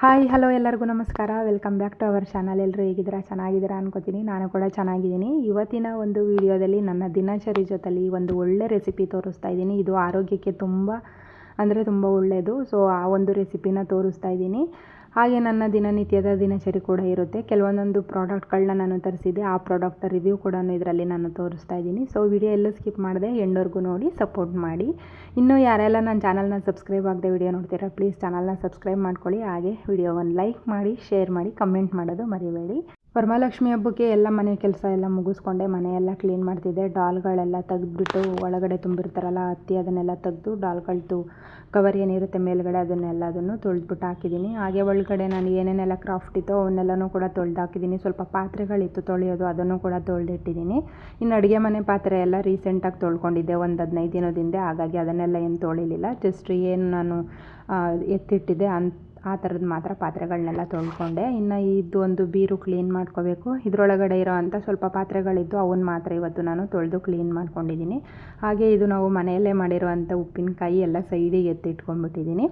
Hi hello ಎಲ್ಲರಿಗೂ ನಮಸ್ಕಾರ. Welcome back to our channel. ಎಲ್ಲರೂ ಹೇಗಿದ್ದೀರಾ? ಚೆನ್ನಾಗಿದ್ದೀರಾ ಅನ್ಕೋತೀನಿ. ನಾನು ಕೂಡ ಚೆನ್ನಾಗಿದ್ದೀನಿ. ಇವತ್ತಿನ ಒಂದು ವಿಡಿಯೋದಲ್ಲಿ ನನ್ನ ದಿನಚರಿ ಜೊತೆಲಿ ಒಂದು ಒಳ್ಳೆ ರೆಸಿಪಿ ತೋರಿಸ್ತಾ ಇದ್ದೀನಿ. ಇದು ಆರೋಗ್ಯಕ್ಕೆ ತುಂಬ ಒಳ್ಳೆಯದು. ಸೊ ಆ ಒಂದು ರೆಸಿಪಿನ ತೋರಿಸ್ತಾ ಇದ್ದೀನಿ. ಹಾಗೆ ನನ್ನ ದಿನನಿತ್ಯದ ದಿನಚರಿ ಕೂಡ ಇರುತ್ತೆ. ಕೆಲವೊಂದೊಂದು ಪ್ರಾಡಕ್ಟ್ಗಳನ್ನ ನಾನು ತರಿಸಿದ್ದೆ. ಆ ಪ್ರಾಡಕ್ಟ್ ರಿವ್ಯೂ ಕೂಡ ಇದರಲ್ಲಿ ನಾನು ತೋರಿಸ್ತಾ ಇದ್ದೀನಿ. ಸೊ ವಿಡಿಯೋ ಎಲ್ಲೂ ಸ್ಕಿಪ್ ಮಾಡದೆ ಎಂಡ್ವರೆಗೂ ನೋಡಿ ಸಪೋರ್ಟ್ ಮಾಡಿ. ಇನ್ನೂ ಯಾರೆಲ್ಲ ನನ್ನ ಚಾನಲ್ನ ಸಬ್ಸ್ಕ್ರೈಬ್ ಆಗದೆ ವಿಡಿಯೋ ನೋಡ್ತೀರಾ, ಪ್ಲೀಸ್ ಚಾನಲ್ನ ಸಬ್ಸ್ಕ್ರೈಬ್ ಮಾಡ್ಕೊಳ್ಳಿ. ಹಾಗೆ ವಿಡಿಯೋವನ್ನು ಲೈಕ್ ಮಾಡಿ, ಶೇರ್ ಮಾಡಿ, ಕಮೆಂಟ್ ಮಾಡೋದು ಮರಿಬೇಡಿ. ವರಮಹಾಲಕ್ಷ್ಮಿ ಹಬ್ಬಕ್ಕೆ ಎಲ್ಲ ಮನೆ ಕೆಲಸ ಎಲ್ಲ ಮುಗಿಸ್ಕೊಂಡೆ ಮನೆಯೆಲ್ಲ ಕ್ಲೀನ್ ಮಾಡ್ತಿದ್ದೆ. ಡಾಲ್ಗಳೆಲ್ಲ ತೆಗೆದ್ಬಿಟ್ಟು ಒಳಗಡೆ ತುಂಬಿರ್ತಾರಲ್ಲ ಹತ್ತಿ, ಅದನ್ನೆಲ್ಲ ತೆಗೆದು ಡಾಲ್ಗಳದ್ದು ಕವರ್ ಏನಿರುತ್ತೆ ಮೇಲ್ಗಡೆ ಅದನ್ನು ತೊಳೆದ್ಬಿಟ್ಟು ಹಾಕಿದ್ದೀನಿ. ಹಾಗೆ ಒಳಗಡೆ ನಾನು ಏನೇನೆಲ್ಲ ಕ್ರಾಫ್ಟ್ ಇತ್ತೋ ಅವನ್ನೆಲ್ಲನೂ ಕೂಡ ತೊಳೆದು ಹಾಕಿದ್ದೀನಿ. ಸ್ವಲ್ಪ ಪಾತ್ರೆಗಳಿತ್ತು ತೊಳೆಯೋದು, ಅದನ್ನು ಕೂಡ ತೊಳೆದಿಟ್ಟಿದ್ದೀನಿ. ಇನ್ನು ಅಡುಗೆ ಮನೆ ಪಾತ್ರೆ ಎಲ್ಲ ರೀಸೆಂಟಾಗಿ ತೊಳ್ಕೊಂಡಿದ್ದೆ ಒಂದು 15 ದಿನದಿಂದ. ಹಾಗಾಗಿ ಅದನ್ನೆಲ್ಲ ಏನು ತೊಳಿಲಿಲ್ಲ. ಜಸ್ಟ್ ಏನು ನಾನು ಎತ್ತಿಟ್ಟಿದ್ದೆ ಆ ಥರದ್ದು ಮಾತ್ರ ಪಾತ್ರೆಗಳನ್ನೆಲ್ಲ ತೊಳ್ಕೊಂಡೆ. ಇನ್ನು ಇದು ಒಂದು ಬೀರು ಕ್ಲೀನ್ ಮಾಡ್ಕೋಬೇಕು. ಇದರೊಳಗಡೆ ಇರೋ ಅಂಥ ಸ್ವಲ್ಪ ಪಾತ್ರೆಗಳಿದ್ದು ಅವನ್ನ ಮಾತ್ರ ಇವತ್ತು ನಾನು ತೊಳೆದು ಕ್ಲೀನ್ ಮಾಡ್ಕೊಂಡಿದ್ದೀನಿ. ಹಾಗೆ ಇದು ನಾವು ಮನೆಯಲ್ಲೇ ಮಾಡಿರುವಂಥ ಉಪ್ಪಿನಕಾಯಿ ಎಲ್ಲ ಸೈಡಿಗೆ ಎತ್ತಿಟ್ಕೊಂಡ್ಬಿಟ್ಟಿದ್ದೀನಿ.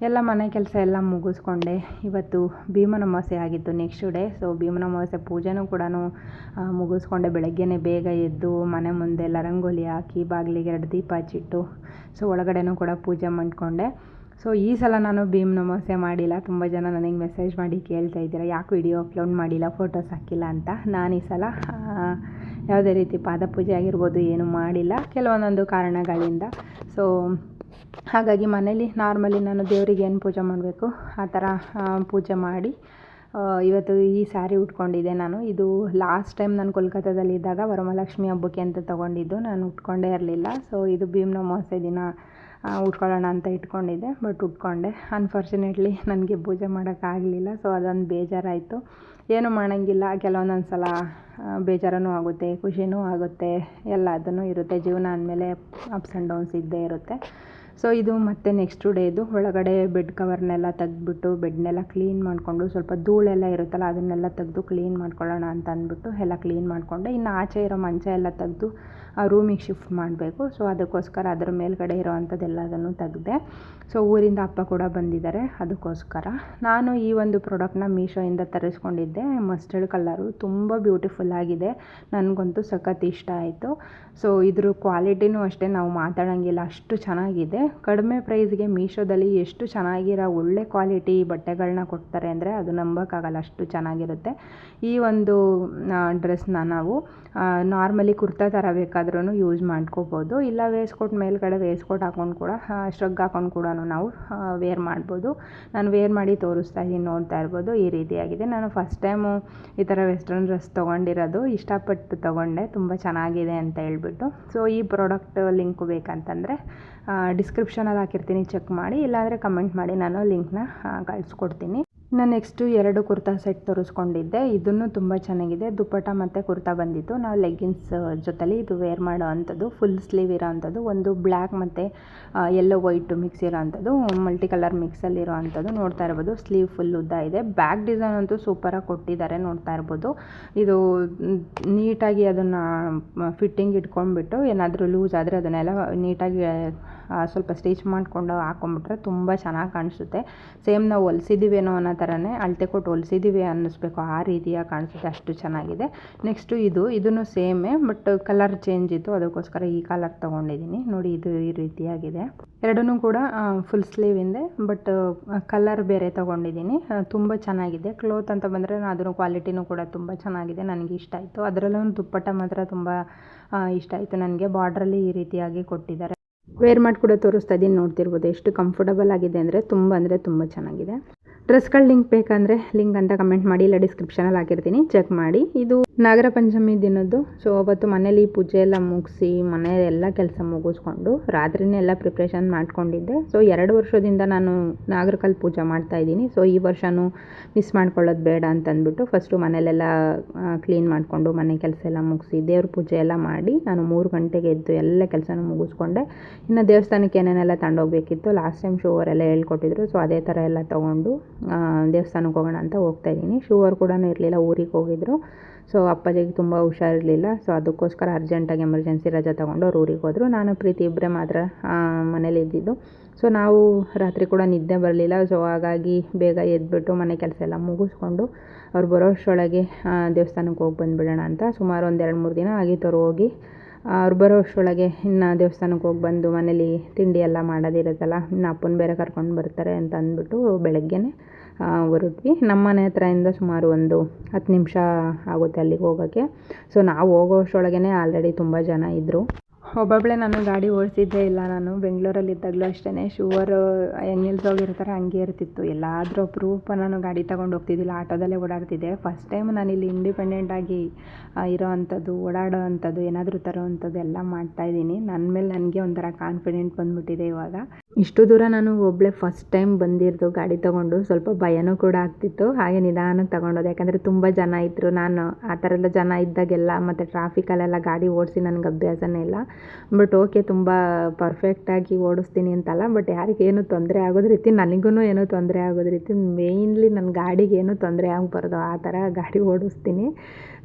ಎಲ್ಲ ಮನೆ ಕೆಲಸ ಎಲ್ಲ ಮುಗಿಸ್ಕೊಂಡೆ. ಇವತ್ತು ಭೀಮನ ಅಮಾವಾಸ್ಯೆ ಆಗಿತ್ತು ನೆಕ್ಸ್ಟ್ ಡೇ. ಸೊ ಭೀಮನ ಅಮಾವಾಸ್ಯೆ ಪೂಜೆನೂ ಕೂಡ ಮುಗಿಸ್ಕೊಂಡೆ. ಬೆಳಗ್ಗೆನೇ ಬೇಗ ಎದ್ದು ಮನೆ ಮುಂದೆ ಎಲ್ಲ ರಂಗೋಲಿ ಹಾಕಿ ಬಾಗಿಲಿಗೆ 2 ದೀಪ ಹಚ್ಚಿಟ್ಟು ಸೊ ಒಳಗಡೆನೂ ಕೂಡ ಪೂಜೆ ಮಾಡಿಕೊಂಡೆ. ಸೊ ಈ ಸಲ ನಾನು ಭೀಮನ ಅಮಾವಾಸ್ಯೆ ಮಾಡಿಲ್ಲ. ತುಂಬ ಜನ ನನಗೆ ಮೆಸೇಜ್ ಮಾಡಿ ಕೇಳ್ತಾ ಇದ್ದೀರಾ, ಯಾಕೆ ವಿಡಿಯೋ ಅಪ್ಲೋಡ್ ಮಾಡಿಲ್ಲ, ಫೋಟೋಸ್ ಹಾಕಿಲ್ಲ ಅಂತ. ನಾನು ಈ ಸಲ ಯಾವುದೇ ರೀತಿ ಪಾದಪೂಜೆ ಆಗಿರ್ಬೋದು ಏನೂ ಮಾಡಿಲ್ಲ, ಕೆಲವೊಂದೊಂದು ಕಾರಣಗಳಿಂದ. ಸೊ ಹಾಗಾಗಿ ಮನೇಲಿ ನಾರ್ಮಲಿ ನಾನು ದೇವರಿಗೆ ಏನು ಪೂಜೆ ಮಾಡಬೇಕು ಆ ಥರ ಪೂಜೆ ಮಾಡಿ ಇವತ್ತು ಈ ಸ್ಯಾರಿ ಉಟ್ಕೊಂಡಿದ್ದೆ ನಾನು. ಇದು ಲಾಸ್ಟ್ ಟೈಮ್ ನಾನು ಕೋಲ್ಕತ್ತಾದಲ್ಲಿದ್ದಾಗ ವರಮಹಾಲಕ್ಷ್ಮಿ ಹಬ್ಬಕ್ಕೆ ಅಂತ ತೊಗೊಂಡಿದ್ದು. ನಾನು ಉಟ್ಕೊಂಡೇ ಇರಲಿಲ್ಲ. ಸೊ ಇದು ಭೀಮನ ಅಮಾವಾಸ್ಯೆ ದಿನ ಉಟ್ಕೊಳ್ಳೋಣ ಅಂತ ಇಟ್ಕೊಂಡಿದ್ದೆ, ಬಟ್ ಉಟ್ಕೊಂಡೆ. ಅನ್ಫಾರ್ಚುನೇಟ್ಲಿ ನನಗೆ ಪೂಜೆ ಮಾಡೋಕ್ಕಾಗಲಿಲ್ಲ. ಸೊ ಅದೊಂದು ಬೇಜಾರಾಯಿತು. ಏನೂ ಮಾಡೋಂಗಿಲ್ಲ. ಕೆಲವೊಂದೊಂದು ಸಲ ಬೇಜಾರೂ ಆಗುತ್ತೆ, ಖುಷಿನೂ ಆಗುತ್ತೆ, ಎಲ್ಲದೂ ಇರುತ್ತೆ. ಜೀವನ ಅಂದಮೇಲೆ ಅಪ್ಸ್ ಆ್ಯಂಡ್ ಡೌನ್ಸ್ ಇದ್ದೇ ಇರುತ್ತೆ. ಸೊ ಇದು ಮತ್ತೆ ನೆಕ್ಸ್ಟ್ ಡೇದು ಒಳಗಡೆ ಬೆಡ್ ಕವರ್ನೆಲ್ಲ ತೆಗೆದ್ಬಿಟ್ಟು ಬೆಡ್ನೆಲ್ಲ ಕ್ಲೀನ್ ಮಾಡಿಕೊಂಡು, ಸ್ವಲ್ಪ ಧೂಳೆಲ್ಲ ಇರುತ್ತಲ್ಲ ಅದನ್ನೆಲ್ಲ ತೆಗೆದು ಕ್ಲೀನ್ ಮಾಡ್ಕೊಳ್ಳೋಣ ಅಂತ ಅಂದ್ಬಿಟ್ಟು ಎಲ್ಲ ಕ್ಲೀನ್ ಮಾಡಿಕೊಂಡೆ. ಇನ್ನು ಆಚೆ ಇರೋ ಮಂಚ ಎಲ್ಲ ತೆಗೆದು ಆ ರೂಮಿಗೆ ಶಿಫ್ಟ್ ಮಾಡಬೇಕು. ಸೊ ಅದಕ್ಕೋಸ್ಕರ ಅದರ ಮೇಲ್ಗಡೆ ಇರೋ ಅಂಥದ್ದೆಲ್ಲದನ್ನು ತೆಗೆದೆ. ಸೊ ಊರಿಂದ ಅಪ್ಪ ಕೂಡ ಬಂದಿದ್ದಾರೆ, ಅದಕ್ಕೋಸ್ಕರ. ನಾನು ಈ ಒಂದು ಪ್ರಾಡಕ್ಟ್ನ ಮೀಶೋಯಿಂದ ತರಿಸ್ಕೊಂಡಿದ್ದೆ. ಮಸ್ಟರ್ಡ್ ಕಲರು ತುಂಬ ಬ್ಯೂಟಿಫುಲ್ ಆಗಿದೆ. ನನಗಂತೂ ಸಖತ್ ಇಷ್ಟ ಆಯಿತು. ಸೊ ಇದ್ರ ಕ್ವಾಲಿಟಿನೂ ಅಷ್ಟೇ ನಾವು ಮಾತಾಡೋಂಗಿಲ್ಲ, ಅಷ್ಟು ಚೆನ್ನಾಗಿದೆ. ಕಡಿಮೆ ಪ್ರೈಸ್ಗೆ ಮೀಶೋದಲ್ಲಿ ಎಷ್ಟು ಚೆನ್ನಾಗಿರೋ ಒಳ್ಳೆ ಕ್ವಾಲಿಟಿ ಬಟ್ಟೆಗಳನ್ನ ಕೊಡ್ತಾರೆ ಅಂದರೆ ಅದು ನಂಬೋಕ್ಕಾಗಲ್ಲ, ಅಷ್ಟು ಚೆನ್ನಾಗಿರುತ್ತೆ. ಈ ಒಂದು ಡ್ರೆಸ್ನ ನಾವು ನಾರ್ಮಲಿ ಕುರ್ತಾ ಥರ ಬೇಕಾದ್ರೂ ಯೂಸ್ ಮಾಡ್ಕೋಬೋದು. ಇಲ್ಲ ವೇಸ್ಕೋಟ್ ಮೇಲ್ಗಡೆ ವೇಸ್ಕೋಟ್ ಹಾಕ್ಕೊಂಡು ಕೂಡ ಶ್ರಗ್ ಹಾಕ್ಕೊಂಡು ಕೂಡ ನಾವು ವೇರ್ ಮಾಡ್ಬೋದು. ನಾನು ವೇರ್ ಮಾಡಿ ತೋರಿಸ್ತಾ ಇದ್ದೀನಿ, ನೋಡ್ತಾ ಇರ್ಬೋದು. ಈ ರೀತಿಯಾಗಿದೆ. ನಾನು ಫಸ್ಟ್ ಟೈಮು ಈ ಥರ ವೆಸ್ಟರ್ನ್ ಡ್ರೆಸ್ ತೊಗೊಂಡಿರೋದು, ಇಷ್ಟಪಟ್ಟು ತೊಗೊಂಡೆ, ತುಂಬ ಚೆನ್ನಾಗಿದೆ ಅಂತ ಹೇಳ್ಬಿಟ್ಟು. ಸೊ ಈ ಪ್ರಾಡಕ್ಟ್ ಲಿಂಕು ಬೇಕಂತಂದರೆ ಡಿಸ್ಕ್ರಿಪ್ಷನಲ್ಲಿ ಹಾಕಿರ್ತೀನಿ, ಚೆಕ್ ಮಾಡಿ. ಇಲ್ಲಾಂದರೆ ಕಮೆಂಟ್ ಮಾಡಿ, ನಾನು ಲಿಂಕ್ನ ಕಳಿಸ್ಕೊಡ್ತೀನಿ. ನಾನು ನೆಕ್ಸ್ಟು 2 ಕುರ್ತಾ ಸೆಟ್ ತರಿಸ್ಕೊಂಡಿದ್ದೆ. ಇದನ್ನು ತುಂಬ ಚೆನ್ನಾಗಿದೆ. ದುಪ್ಪಟ್ಟ ಮತ್ತು ಕುರ್ತಾ ಬಂದಿತ್ತು. ನಾವು ಲೆಗ್ಗಿನ್ಸ್ ಜೊತೆಲಿ ಇದು ವೇರ್ ಮಾಡೋ ಅಂಥದ್ದು, ಫುಲ್ ಸ್ಲೀವ್ ಇರೋ ಅಂಥದ್ದು. ಒಂದು ಬ್ಲ್ಯಾಕ್ ಮತ್ತು ಯೆಲ್ಲೋ ವೈಟ್ ಮಿಕ್ಸ್ ಇರೋ ಅಂಥದ್ದು, ಮಲ್ಟಿ ಕಲರ್ ಮಿಕ್ಸಲ್ಲಿರೋ ಅಂಥದ್ದು. ನೋಡ್ತಾ ಇರ್ಬೋದು, ಸ್ಲೀವ್ ಫುಲ್ ಉದ್ದ ಇದೆ. ಬ್ಯಾಕ್ ಡಿಸೈನ್ ಅಂತೂ ಸೂಪರಾಗಿ ಕೊಟ್ಟಿದ್ದಾರೆ, ನೋಡ್ತಾ ಇರ್ಬೋದು. ಇದು ನೀಟಾಗಿ ಅದನ್ನು ಫಿಟ್ಟಿಂಗ್ ಇಟ್ಕೊಂಡ್ಬಿಟ್ಟು ಏನಾದರೂ ಲೂಸ್ ಆದರೆ ಅದನ್ನೆಲ್ಲ ನೀಟಾಗಿ ಸ್ವಲ್ಪ ಸ್ಟಿಚ್ ಮಾಡಿಕೊಂಡು ಹಾಕೊಂಡ್ಬಿಟ್ರೆ ತುಂಬ ಚೆನ್ನಾಗಿ ಕಾಣಿಸುತ್ತೆ. ಸೇಮ್ ನಾವು ಹೊಲಿಸಿದ್ದೀವೇನೋ ಅನ್ನೋ ಥರನೇ, ಅಳತೆ ಕೊಟ್ಟು ಹೊಲಿಸಿದ್ದೀವಿ ಅನ್ನಿಸ್ಬೇಕು, ಆ ರೀತಿಯಾಗಿ ಕಾಣಿಸುತ್ತೆ, ಅಷ್ಟು ಚೆನ್ನಾಗಿದೆ. ನೆಕ್ಸ್ಟು ಇದನ್ನು ಸೇಮೇ, ಬಟ್ ಕಲರ್ ಚೇಂಜ್ ಇತ್ತು, ಅದಕ್ಕೋಸ್ಕರ ಈ ಕಲರ್ ತೊಗೊಂಡಿದ್ದೀನಿ. ನೋಡಿ, ಇದು ಈ ರೀತಿಯಾಗಿದೆ. ಎರಡೂ ಕೂಡ ಫುಲ್ ಸ್ಲೀವ್ ಇದೆ, ಬಟ್ ಕಲರ್ ಬೇರೆ ತೊಗೊಂಡಿದ್ದೀನಿ. ತುಂಬ ಚೆನ್ನಾಗಿದೆ. ಕ್ಲೋತ್ ಅಂತ ಬಂದರೆ ಅದರ ಕ್ವಾಲಿಟಿನೂ ಕೂಡ ತುಂಬ ಚೆನ್ನಾಗಿದೆ, ನನಗೆ ಇಷ್ಟ ಆಯಿತು. ಅದರಲ್ಲೂ ದುಪ್ಪಟ್ಟ ಮಾತ್ರ ತುಂಬ ಇಷ್ಟ ಆಯಿತು ನನಗೆ. ಬಾರ್ಡ್ರಲ್ಲಿ ಈ ರೀತಿಯಾಗಿ ಕೊಟ್ಟಿದ್ದಾರೆ. ವೇರ್ ಮಾಡಿ ಕೂಡ ತೋರಿಸ್ತಾ ಇದ್ದೀನಿ, ನೋಡ್ತಿರ್ಬೋದು ಎಷ್ಟು ಕಂಫರ್ಟಬಲ್ ಆಗಿದೆ ಅಂದರೆ ತುಂಬ ಚೆನ್ನಾಗಿದೆ. ಡ್ರೆಸ್ಗಳ ಲಿಂಕ್ ಬೇಕಂದರೆ ಲಿಂಕ್ ಅಂತ ಕಮೆಂಟ್ ಮಾಡಿ, ಇಲ್ಲ ಡಿಸ್ಕ್ರಿಪ್ಷನಲ್ಲಿ ಹಾಕಿರ್ತೀನಿ, ಚೆಕ್ ಮಾಡಿ. ಇದು ನಾಗರ ಪಂಚಮಿ ದಿನದ್ದು. ಸೊ ಅವತ್ತು ಮನೇಲಿ ಪೂಜೆ ಎಲ್ಲ ಮುಗಿಸಿ ಮನೆ ಎಲ್ಲ ಕೆಲಸ ಮುಗಿಸ್ಕೊಂಡು ರಾತ್ರಿನೇ ಎಲ್ಲ ಪ್ರಿಪ್ರೇಷನ್ ಮಾಡ್ಕೊಂಡಿದ್ದೆ. ಸೊ 2 ವರ್ಷದಿಂದ ನಾನು ನಾಗರಕಲ್ಲಿ ಪೂಜೆ ಮಾಡ್ತಾಯಿದ್ದೀನಿ. ಸೊ ಈ ವರ್ಷವೂ ಮಿಸ್ ಮಾಡ್ಕೊಳ್ಳೋದು ಬೇಡ ಅಂತಂದ್ಬಿಟ್ಟು ಫಸ್ಟು ಮನೇಲೆಲ್ಲ ಕ್ಲೀನ್ ಮಾಡಿಕೊಂಡು ಮನೆ ಕೆಲಸ ಎಲ್ಲ ಮುಗಿಸಿ ದೇವ್ರ ಪೂಜೆ ಎಲ್ಲ ಮಾಡಿ ನಾನು 3 ಗಂಟೆಗೆ ಎದ್ದು ಎಲ್ಲ ಕೆಲಸನೂ ಮುಗಿಸ್ಕೊಂಡೆ. ಇನ್ನು ದೇವಸ್ಥಾನಕ್ಕೆ ಏನೇನೆಲ್ಲ ತಗೊಂಡೋಗ್ಬೇಕಿತ್ತು, ಲಾಸ್ಟ್ ಟೈಮ್ ಶೋವರೆಲ್ಲ ಹೇಳ್ಕೊಟ್ಟಿದ್ರು. ಸೊ ಅದೇ ಥರ ಎಲ್ಲ ತೊಗೊಂಡು ದೇವಸ್ಥಾನಕ್ಕೆ ಹೋಗೋಣ ಅಂತ ಹೋಗ್ತಾಯಿದ್ದೀನಿ. ಶಿವರು ಕೂಡ ಇರಲಿಲ್ಲ, ಊರಿಗೆ ಹೋಗಿದ್ರು. ಸೊ ಅಪ್ಪಾಜಿಗೆ ತುಂಬ ಹುಷಾರಿರಲಿಲ್ಲ. ಸೊ ಅದಕ್ಕೋಸ್ಕರ ಅರ್ಜೆಂಟಾಗಿ ಎಮರ್ಜೆನ್ಸಿ ರಜೆ ತೊಗೊಂಡು ಅವ್ರು ಊರಿಗೆ ಹೋದರು. ನಾನು ಪ್ರೀತಿ ಇಬ್ಬರೇ ಮಾತ್ರ ಮನೇಲಿ ಇದ್ದಿದ್ದು. ಸೊ ನಾವು ರಾತ್ರಿ ಕೂಡ ನಿದ್ದೆ ಬರಲಿಲ್ಲ. ಸೊ ಹಾಗಾಗಿ ಬೇಗ ಎದ್ಬಿಟ್ಟು ಮನೆ ಕೆಲಸ ಎಲ್ಲ ಮುಗಿಸ್ಕೊಂಡು ಅವ್ರು ಬರೋ ಅಷ್ಟರೊಳಗೆ ದೇವಸ್ಥಾನಕ್ಕೆ ಹೋಗಿ ಬಂದುಬಿಡೋಣ ಅಂತ ಸುಮಾರು ಒಂದು 2-3 ದಿನ ಆಗಿತ್ತು ಅವ್ರು ಹೋಗಿ. ಅವ್ರು ಬರೋ ಅಷ್ಟರೊಳಗೆ ಇನ್ನು ದೇವಸ್ಥಾನಕ್ಕೆ ಹೋಗಿ ಬಂದು ಮನೇಲಿ ತಿಂಡಿ ಎಲ್ಲ ಮಾಡೋದಿರುತ್ತಲ್ಲ, ಇನ್ನು ಅಪ್ಪನ ಬೇರೆ ಕರ್ಕೊಂಡು ಬರ್ತಾರೆ ಅಂತ ಅಂದ್ಬಿಟ್ಟು ಬೆಳಗ್ಗೆನೇ ಹೊರಟ್ವಿ. ನಮ್ಮ ಮನೆ ಹತ್ರದಿಂದ ಸುಮಾರು ಒಂದು 10 ನಿಮಿಷ ಆಗುತ್ತೆ ಅಲ್ಲಿಗೆ ಹೋಗೋಕ್ಕೆ. ಸೊ ನಾವು ಹೋಗೋ ಅಷ್ಟರೊಳಗೇ ಆಲ್ರೆಡಿ ತುಂಬ ಜನ ಇದ್ದರು. ಒಬ್ಬೊಬ್ಬಳೇ ನಾನು ಗಾಡಿ ಓಡಿಸಿದ್ದೇ ಇಲ್ಲ. ನಾನು ಬೆಂಗಳೂರಲ್ಲಿದ್ದಾಗಲೂ ಅಷ್ಟೇ ಶಿವರು ಹೆಂಗೆ ನಿಲ್ಸೋಗಿರ್ತಾರೆ ಹಂಗೆ ಇರ್ತಿತ್ತು. ಎಲ್ಲಾದರೂ ಅಪರೂಪ ನಾನು ಗಾಡಿ ತೊಗೊಂಡು ಹೋಗ್ತಿದ್ದಿಲ್ಲ, ಆಟೋದಲ್ಲೇ ಓಡಾಡ್ತಿದ್ದೆ. ಫಸ್ಟ್ ಟೈಮ್ ನಾನಿಲ್ಲಿ ಇಂಡಿಪೆಂಡೆಂಟಾಗಿ ಇರೋ ಅಂಥದ್ದು, ಓಡಾಡೋ ಅಂಥದ್ದು, ಏನಾದರೂ ತರೋ ಅಂಥದ್ದು ಎಲ್ಲ ಮಾಡ್ತಾಯಿದ್ದೀನಿ. ನನ್ನ ಮೇಲೆ ನನಗೆ ಒಂಥರ ಕಾನ್ಫಿಡೆಂಟ್ ಬಂದುಬಿಟ್ಟಿದೆ ಇವಾಗ. ಇಷ್ಟು ದೂರ ನಾನು ಒಬ್ಬಳೇ ಫಸ್ಟ್ ಟೈಮ್ ಬಂದಿರೋದು ಗಾಡಿ ತೊಗೊಂಡು. ಸ್ವಲ್ಪ ಭಯನೂ ಕೂಡ ಆಗ್ತಿತ್ತು. ಹಾಗೆ ನಿಧಾನಕ್ಕೆ ತೊಗೊಂಡೋದೆ, ಯಾಕಂದರೆ ತುಂಬ ಜನ ಇದ್ದರು. ನಾನು ಆ ಥರ ಎಲ್ಲ ಜನ ಇದ್ದಾಗೆಲ್ಲ ಮತ್ತು ಟ್ರಾಫಿಕಲ್ಲೆಲ್ಲ ಗಾಡಿ ಓಡಿಸಿ ನನಗೆ ಅಭ್ಯಾಸನೇ ಇಲ್ಲ. ಬಟ್ ಓಕೆ, ತುಂಬ ಪರ್ಫೆಕ್ಟಾಗಿ ಓಡಿಸ್ತೀನಿ ಅಂತಲ್ಲ, ಬಟ್ ಯಾರಿಗೇನು ತೊಂದರೆ ಆಗೋದು ರೀತಿ, ನನಗೂ ಏನೂ ತೊಂದರೆ ಆಗೋದು ರೀತಿ, ಮೇಯ್ನ್ಲಿ ನನ್ನ ಗಾಡಿಗೆ ಏನೂ ತೊಂದರೆ ಆಗಬಾರ್ದು ಆ ಥರ ಗಾಡಿ ಓಡಿಸ್ತೀನಿ.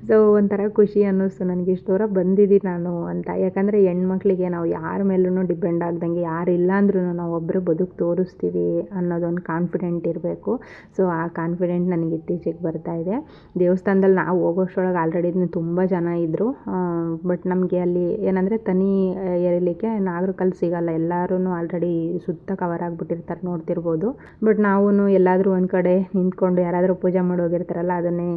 ಸೊ ಒಂಥರ ಖುಷಿ ಅನ್ನಿಸ್ತು ನನಗೆ, ಇಷ್ಟು ದೂರ ಬಂದಿದ್ದೀನಿ ನಾನು ಅಂತ. ಯಾಕಂದರೆ ಹೆಣ್ಮಕ್ಳಿಗೆ ನಾವು ಯಾರ ಮೇಲೂ ಡಿಪೆಂಡ್ ಆಗ್ದಂಗೆ, ಯಾರಿಲ್ಲ ಅಂದ್ರೂ ನಾವು ಒಬ್ಬರು ಬದುಕು ತೋರಿಸ್ತೀವಿ ಅನ್ನೋದೊಂದು ಕಾನ್ಫಿಡೆಂಟ್ ಇರಬೇಕು. ಸೊ ಆ ಕಾನ್ಫಿಡೆಂಟ್ ನನಗೆ ಇತ್ತೀಚೆಗೆ ಬರ್ತಾಯಿದೆ. ದೇವಸ್ಥಾನದಲ್ಲಿ ನಾವು ಹೋಗೋಷ್ಟರೊಳಗೆ ಆಲ್ರೆಡಿ ತುಂಬ ಜನ ಇದ್ದರು. ಬಟ್ ನಮಗೆ ಅಲ್ಲಿ ಏನಂದರೆ ತನಿ ಏರಲಿಕ್ಕೆ ನಾಗರ ಕಲ್ಲು ಸಿಗಲ್ಲ. ಎಲ್ಲರೂ ಆಲ್ರೆಡಿ ಸುತ್ತ ಕವರ್ ಆಗಿಬಿಟ್ಟಿರ್ತಾರೆ, ನೋಡ್ತಿರ್ಬೋದು. ಬಟ್ ನಾವು ಎಲ್ಲಾದರೂ ಒಂದು ಕಡೆ ನಿಂತ್ಕೊಂಡು ಯಾರಾದರೂ ಪೂಜೆ ಮಾಡೋಗಿರ್ತಾರಲ್ಲ, ಅದನ್ನೇ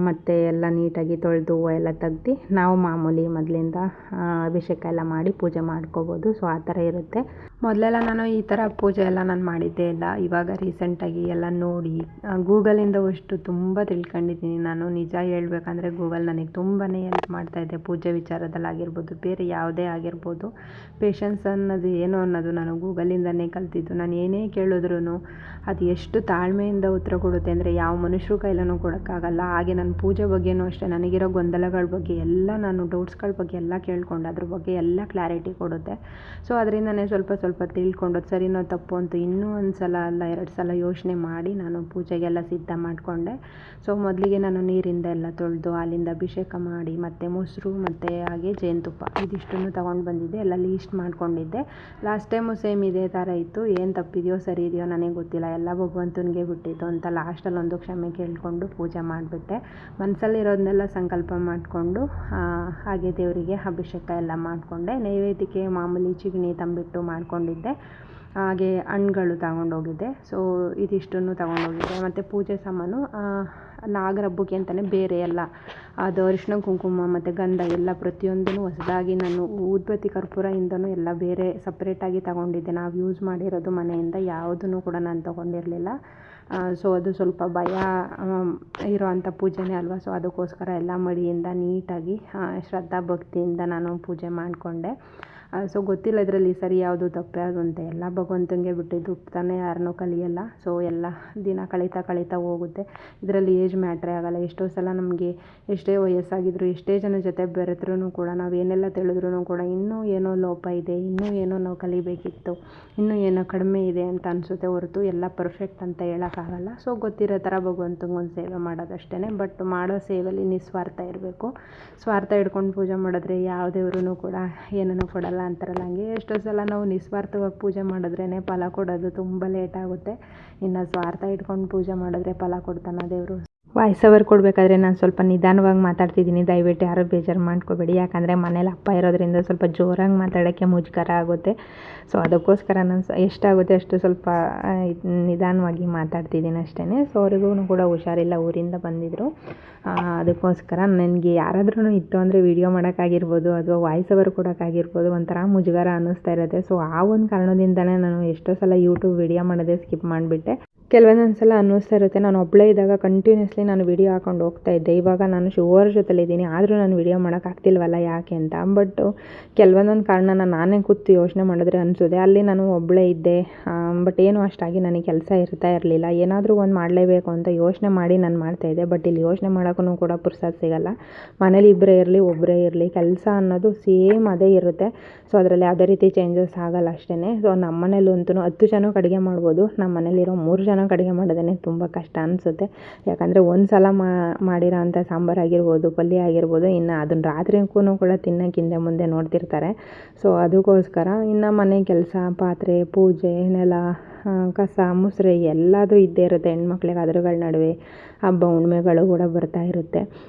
ಮತ್ತು ಎಲ್ಲ ನೀಟಾಗಿ ತೊಳೆದು ಎಲ್ಲ ತೆಗ್ದು ನಾವು ಮಾಮೂಲಿ ಮೊದಲಿಂದ ಅಭಿಷೇಕ ಎಲ್ಲ ಮಾಡಿ ಪೂಜೆ ಮಾಡ್ಕೋಬೋದು. ಸೊ ಆ ಥರ ಇರುತ್ತೆ. ಮೊದಲೆಲ್ಲ ನಾನು ಈ ಥರ ಪೂಜೆ ಎಲ್ಲ ನಾನು ಮಾಡಿದ್ದೇ ಇಲ್ಲ. ಇವಾಗ ರೀಸೆಂಟಾಗಿ ಎಲ್ಲ ನೋಡಿ ಗೂಗಲಿಂದ ಅಷ್ಟು ತುಂಬ ತಿಳ್ಕೊಂಡಿದ್ದೀನಿ ನಾನು. ನಿಜ ಹೇಳ್ಬೇಕಂದ್ರೆ ಗೂಗಲ್ ನನಗೆ ತುಂಬಾ ಹೆಲ್ಪ್ ಮಾಡ್ತಾಯಿದೆ. ಪೂಜೆ ವಿಚಾರದಲ್ಲಾಗಿರ್ಬೋದು, ಬೇರೆ ಯಾವುದೇ ಆಗಿರ್ಬೋದು. ಪೇಷನ್ಸ್ ಅನ್ನೋದು ಏನು ಅನ್ನೋದು ನಾನು ಗೂಗಲಿಂದನೇ ಕಲ್ತಿದ್ದು. ನಾನು ಏನೇ ಕೇಳಿದ್ರೂ ಅದು ಎಷ್ಟು ತಾಳ್ಮೆಯಿಂದ ಉತ್ತರ ಕೊಡುತ್ತೆ ಅಂದರೆ ಯಾವ ಮನುಷ್ಯರು ಕೈಲೂ ಕೊಡೋಕ್ಕಾಗಲ್ಲ. ಹಾಗೆ ನನ್ನ ಪೂಜೆ ಬಗ್ಗೆಯೂ ಅಷ್ಟೇ, ನನಗಿರೋ ಗೊಂದಲಗಳ ಬಗ್ಗೆ ಎಲ್ಲ, ನಾನು ಡೌಟ್ಸ್ಗಳ ಬಗ್ಗೆ ಎಲ್ಲ ಕೇಳಿಕೊಂಡು ಅದ್ರ ಬಗ್ಗೆ ಎಲ್ಲ ಕ್ಲಾರಿಟಿ ಕೊಡುತ್ತೆ. ಸೊ ಅದರಿಂದನೇ ಸ್ವಲ್ಪ ತಿಳ್ಕೊಂಡು ಸರಿನೋ ತಪ್ಪು ಅಂತ ಇನ್ನೂ ಒಂದು ಸಲ ಅಲ್ಲ 2 ಸಲ ಯೋಚನೆ ಮಾಡಿ ನಾನು ಪೂಜೆಗೆಲ್ಲ ಸಿದ್ಧ ಮಾಡಿಕೊಂಡೆ. ಸೊ ಮೊದಲಿಗೆ ನಾನು ನೀರಿಂದ ಎಲ್ಲ ತೊಳೆದು ಹಾಲಿಂದ ಅಭಿಷೇಕ ಮಾಡಿ, ಮತ್ತು ಮೊಸರು ಮತ್ತು ಹಾಗೆ ಜೇನುತುಪ್ಪ ಇದಿಷ್ಟನ್ನು ತೊಗೊಂಡು ಬಂದಿದ್ದೆ. ಎಲ್ಲ ಲೀಸ್ಟ್ ಮಾಡ್ಕೊಂಡಿದ್ದೆ. ಲಾಸ್ಟ್ ಟೈಮು ಸೇಮ್ ಇದೇ ಥರ ಇತ್ತು. ಏನು ತಪ್ಪಿದೆಯೋ ಸರಿ ಇದೆಯೋ ನನಗೆ ಗೊತ್ತಿಲ್ಲ, ಎಲ್ಲ ಭಗವಂತನಿಗೆ ಬಿಟ್ಟಿದ್ದು ಅಂತ ಲಾಸ್ಟಲ್ಲಿ ಒಂದು ಕ್ಷಮೆ ಕೇಳಿಕೊಂಡು ಪೂಜೆ ಮಾಡಿಬಿಟ್ಟೆ. ಮನಸ್ಸಲ್ಲಿರೋದನ್ನೆಲ್ಲ ಸಂಕಲ್ಪ ಮಾಡಿಕೊಂಡು ಹಾಗೆ ದೇವರಿಗೆ ಅಭಿಷೇಕ ಎಲ್ಲ ಮಾಡಿಕೊಂಡೆ. ನೈವೇದ್ಯಕ್ಕೆ ಮಾಮೂಲಿ ಚಿಗಣಿ ತಂಬಿಟ್ಟು ಮಾಡ್ಕೊಂಡಿದ್ದೆ. ಹಾಗೆ ಹಣ್ಣುಗಳು ತಗೊಂಡೋಗಿದ್ದೆ. ಸೊ ಇದಿಷ್ಟನ್ನು ತಗೊಂಡೋಗಿದ್ದೆ. ಮತ್ತು ಪೂಜೆ ಸಾಮಾನು ನಾಗರ ಹಬ್ಬಕ್ಕೆ ಅಂತಲೇ ಬೇರೆ ಎಲ್ಲ ಅದು ಅರಿಶಿನ ಕುಂಕುಮ ಮತ್ತು ಗಂಧ ಎಲ್ಲ ಪ್ರತಿಯೊಂದೂ ಹೊಸದಾಗಿ ನಾನು ಊದ್ಬತ್ತಿ ಕರ್ಪೂರದಿಂದನೂ ಎಲ್ಲ ಬೇರೆ ಸಪ್ರೇಟಾಗಿ ತಗೊಂಡಿದ್ದೆ. ನಾವು ಯೂಸ್ ಮಾಡಿರೋದು ಮನೆಯಿಂದ ಯಾವುದನ್ನು ಕೂಡ ನಾನು ತೊಗೊಂಡಿರಲಿಲ್ಲ. ಸೊ ಅದು ಸ್ವಲ್ಪ ಭಯ ಇರೋವಂಥ ಪೂಜೆನೇ ಅಲ್ವಾ. ಸೊ ಅದಕ್ಕೋಸ್ಕರ ಎಲ್ಲ ಮಡಿಯಿಂದ ನೀಟಾಗಿ ಶ್ರದ್ಧಾ ಭಕ್ತಿಯಿಂದ ನಾನು ಪೂಜೆ ಮಾಡಿಕೊಂಡೆ. ಸೊ ಗೊತ್ತಿಲ್ಲ ಇದರಲ್ಲಿ ಸರಿ ಯಾವುದು ತಪ್ಪು ಯಾವುದು ಅಂತ. ಎಲ್ಲ ಭಗವಂತನಿಗೆ ಬಿಟ್ಟಿದ್ದು, ತಾನೇ ಯಾರನ್ನೂ ಕಲಿಯಲ್ಲ. ಸೊ ಎಲ್ಲ ದಿನ ಕಳೀತಾ ಹೋಗುತ್ತೆ. ಇದರಲ್ಲಿ ಏಜ್ ಮ್ಯಾಟ್ರೇ ಆಗೋಲ್ಲ. ಎಷ್ಟೋ ಸಲ ನಮಗೆ ಎಷ್ಟೇ ವಯಸ್ಸಾಗಿದ್ರು, ಎಷ್ಟೇ ಜನ ಜೊತೆ ಬೆರೆತ್ರೂ ಕೂಡ, ನಾವು ಏನೆಲ್ಲ ತಿಳಿದ್ರೂ ಕೂಡ ಇನ್ನೂ ಏನೋ ಲೋಪ ಇದೆ, ಇನ್ನೂ ಏನೋ ನಾವು ಕಲಿಬೇಕಿತ್ತು, ಇನ್ನೂ ಏನೋ ಕಡಿಮೆ ಇದೆ ಅಂತ ಅನಿಸುತ್ತೆ ಹೊರತು ಎಲ್ಲ ಪರ್ಫೆಕ್ಟ್ ಅಂತ ಹೇಳೋಕ್ಕಾಗಲ್ಲ. ಸೊ ಗೊತ್ತಿರೋ ಥರ ಭಗವಂತಂಗೊಂದು ಸೇವೆ ಮಾಡೋದಷ್ಟೇ. ಬಟ್ ಮಾಡೋ ಸೇವೆಯಲ್ಲಿ ನಿಸ್ವಾರ್ಥ ಇರಬೇಕು. ಸ್ವಾರ್ಥ ಹಿಡ್ಕೊಂಡು ಪೂಜೆ ಮಾಡಿದ್ರೆ ಯಾವ ದೇವ್ರೂ ಕೂಡ ಏನೂ ಕೊಡಲ್ಲ ಅಂತಾರಲ್ಲ, ಹಂಗೆ ಎಷ್ಟೋ ಸಲ ನಾವು ನಿಸ್ವಾರ್ಥವಾಗಿ ಪೂಜೆ ಮಾಡಿದ್ರೇ ಫಲ ಕೊಡೋದು ತುಂಬ ಲೇಟ್ ಆಗುತ್ತೆ. ಇನ್ನು ಸ್ವಾರ್ಥ ಇಟ್ಕೊಂಡು ಪೂಜೆ ಮಾಡಿದ್ರೆ ಫಲ ಕೊಡ್ತಾನೆ ದೇವರು. ವಾಯ್ಸ್ ಓವರ್ ಕೊಡಬೇಕಾದ್ರೆ ನಾನು ಸ್ವಲ್ಪ ನಿಧಾನವಾಗಿ ಮಾತಾಡ್ತಿದ್ದೀನಿ, ದಯವಿಟ್ಟು ಯಾರೂ ಬೇಜಾರು ಮಾಡ್ಕೋಬೇಡಿ. ಯಾಕಂದರೆ ಮನೇಲಿ ಅಪ್ಪ ಇರೋದ್ರಿಂದ ಸ್ವಲ್ಪ ಜೋರಾಗಿ ಮಾತಾಡೋಕ್ಕೆ ಮುಜುಗರ ಆಗುತ್ತೆ. ಸೊ ಅದಕ್ಕೋಸ್ಕರ ನಾನು ಎಷ್ಟಾಗುತ್ತೆ ಅಷ್ಟು ಸ್ವಲ್ಪ ನಿಧಾನವಾಗಿ ಮಾತಾಡ್ತಿದ್ದೀನಿ ಅಷ್ಟೇ. ಸೊ ಅವ್ರಿಗೂ ಕೂಡ ಹುಷಾರಿಲ್ಲ, ಊರಿಂದ ಬಂದಿದ್ದರು. ಅದಕ್ಕೋಸ್ಕರ ನನಗೆ ಯಾರಾದ್ರೂ ಇತ್ತು ಅಂದರೆ ವೀಡಿಯೋ ಮಾಡೋಕ್ಕಾಗಿರ್ಬೋದು ಅಥವಾ ವಾಯ್ಸ್ ಓವರ್ ಕೊಡೋಕ್ಕಾಗಿರ್ಬೋದು ಒಂಥರ ಮುಜುಗರ ಅನ್ನಿಸ್ತಾ ಇರುತ್ತೆ. ಸೊ ಆ ಒಂದು ಕಾರಣದಿಂದಲೇ ನಾನು ಎಷ್ಟೋ ಸಲ ಯೂಟ್ಯೂಬ್ ವೀಡಿಯೋ ಮಾಡೋದೇ ಸ್ಕಿಪ್ ಮಾಡಿಬಿಟ್ಟೆ. ಕೆಲವೊಂದೊಂದು ಸಲ ಅನ್ನಿಸ್ತಾ ಇರುತ್ತೆ, ನಾನು ಒಬ್ಬಳೇ ಇದ್ದಾಗ ಕಂಟಿನ್ಯೂಸ್ಲಿ ನಾನು ವೀಡಿಯೋ ಹಾಕೊಂಡು ಹೋಗ್ತಾಯಿದ್ದೆ. ಇವಾಗ ನಾನು ಶಿವರ ಜೊತೆಲಿದ್ದೀನಿ, ಆದರೂ ನಾನು ವೀಡಿಯೋ ಮಾಡೋಕ್ಕಾಗ್ತಿಲ್ವಲ್ಲ ಯಾಕೆ ಅಂತ. ಬಟ್ ಕೆಲವೊಂದೊಂದು ಕಾರಣನ ನಾನೇ ಕೂತು ಯೋಚನೆ ಮಾಡಿದ್ರೆ ಅನಿಸೋದೆ, ಅಲ್ಲಿ ನಾನು ಒಬ್ಬಳೇ ಇದ್ದೆ. ಬಟ್ ಏನೂ ಅಷ್ಟಾಗಿ ನನಗೆ ಕೆಲಸ ಇರ್ತಾ ಇರಲಿಲ್ಲ. ಏನಾದರೂ ಒಂದು ಮಾಡಲೇಬೇಕು ಅಂತ ಯೋಚನೆ ಮಾಡಿ ನಾನು ಮಾಡ್ತಾಯಿದ್ದೆ. ಬಟ್ ಇಲ್ಲಿ ಯೋಚನೆ ಮಾಡೋಕ್ಕೂ ಕೂಡ ಪುರ್ಸೊತ್ತು ಸಿಗಲ್ಲ. ಮನೇಲಿ ಇಬ್ಬರೇ ಇರಲಿ ಒಬ್ಬರೇ ಇರಲಿ, ಕೆಲಸ ಅನ್ನೋದು ಸೇಮ್ ಅದೇ ಇರುತ್ತೆ. ಸೊ ಅದರಲ್ಲಿ ಯಾವುದೇ ರೀತಿ ಚೇಂಜಸ್ ಆಗಲ್ಲ ಅಷ್ಟೇ. ಸೊ ನಮ್ಮ ಮನೇಲಂತೂ 10 ಜನಕ್ಕೆ ಅಡುಗೆ ಮಾಡ್ಬೋದು. ನಮ್ಮ ಮನೇಲಿರೋ 3 ಜನ ಜನಕ್ಕೆ ಅಡುಗೆ ಮಾಡೋದೇ ತುಂಬ ಕಷ್ಟ ಅನಿಸುತ್ತೆ. ಯಾಕಂದರೆ ಒಂದು ಸಲ ಮಾಡಿರೋ ಅಂಥ ಸಾಂಬಾರಾಗಿರ್ಬೋದು, ಪಲ್ಯ ಆಗಿರ್ಬೋದು, ಇನ್ನು ಅದನ್ನು ರಾತ್ರಿಗೂ ಕೂಡ ತಿನ್ನೋಕೆ ಹಿಂದೆ ಮುಂದೆ ನೋಡ್ತಿರ್ತಾರೆ. ಸೊ ಅದಕ್ಕೋಸ್ಕರ ಇನ್ನು ಮನೆ ಕೆಲಸ, ಪಾತ್ರೆ, ಪೂಜೆ, ನೆಲ, ಕಸ, ಮುಸುರೆ ಎಲ್ಲದೂ ಇದ್ದೇ ಇರುತ್ತೆ ಹೆಣ್ಮಕ್ಳಿಗೆ. ಅದ್ರಗಳ ನಡುವೆ ಹಬ್ಬ ಹುಣ್ಮೆಗಳು ಕೂಡ ಬರ್ತಾ ಇರುತ್ತೆ.